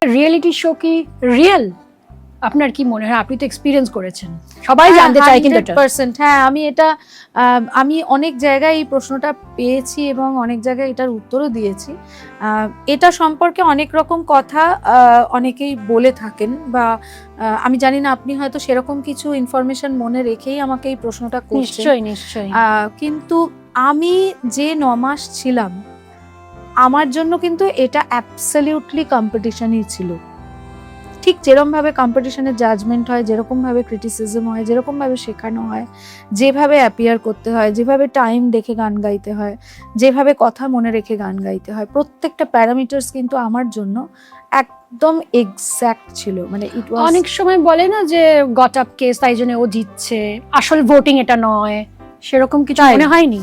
Reality show কি real? আপনার কি মনে হয়? আপনি তো এক্সপিরিয়েন্স করেছেন, সবাই জানতে চায় কিন্তু এটা। 100%। হ্যাঁ, আমি অনেক জায়গায় এই প্রশ্নটা পেয়েছি এবং অনেক জায়গায় এটার উত্তরও দিয়েছি। এটা সম্পর্কে অনেক রকম কথা অনেকেই বলে থাকেন, বা আমি জানি না, আপনি হয়তো সেরকম কিছু ইনফরমেশন মনে রেখেই আমাকে এই প্রশ্নটা করছেন। নিশ্চয়ই নিশ্চয়ই। কিন্তু আমি যে 9 মাস ছিলাম, আমার জন্য কিন্তু এটা অ্যাবসলিউটলি কম্পিটিশনই ছিল। ঠিক যেরকমভাবে কম্পিটিশনের জাজমেন্ট হয়, যেরকমভাবে ক্রিটিসিজম হয়, যেরকমভাবে শেখানো হয়, যেভাবে অ্যাপিয়ার করতে হয়, যেভাবে টাইম দেখে গান গাইতে হয়, যেভাবে কথা মনে রেখে গান গাইতে হয়, প্রত্যেকটা প্যারামিটার্স কিন্তু আমার জন্য একদম এক্স্যাক্ট ছিল। মানে ইট ওয়াজ, অনেক সময় বলে না যে গট আপ কেস, তাই জন্য ও জিতছে, আসল ভোটিং এটা নয়, সেরকম কিছু তাই। মনে হয়নি?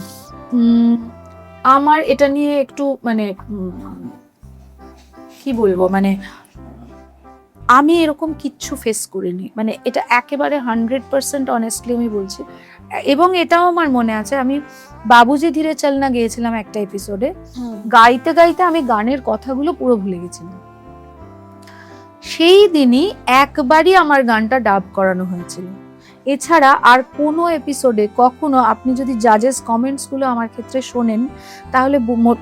আমার এটা নিয়ে একটু মানে কি বলবো, মানে আমি এরকম কিচ্ছু ফেস করিনি, মানে এটা একেবারে 100% অনেস্টলি আমি বলছি। এবং এটাও আমার মনে আছে, আমি বাবুজি ধীরে চলনা গিয়েছিলাম একটা এপিসোডে, গাইতে গাইতে আমি গানের কথাগুলো পুরো ভুলে গেছিলাম। সেই দিনই একবারই আমার গানটা ডাব করানো হয়েছিল। এছাড়া আর কোনো এপিসোডে কখনো, আপনি যদি জাজেস কমেন্টসগুলো আমার ক্ষেত্রে শোনেন, তাহলে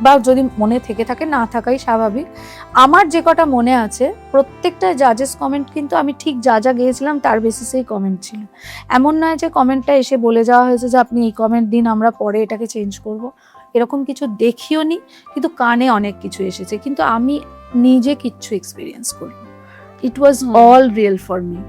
বা যদি মনে থেকে থাকে, না থাকাই স্বাভাবিক, আমার যে কটা মনে আছে প্রত্যেকটা জাজেস কমেন্ট কিন্তু আমি ঠিক যা যা গিয়েছিলাম তার বেসিসেই কমেন্ট ছিল। এমন নয় যে কমেন্টটা এসে বলে যাওয়া হয়েছে যে আপনি এই কমেন্ট দিন, আমরা পরে এটাকে চেঞ্জ করব, এরকম কিছু দেখিও নি। কিন্তু কানে অনেক কিছু এসেছে, কিন্তু আমি নিজে কিচ্ছু এক্সপিরিয়েন্স করি। It was all real for me.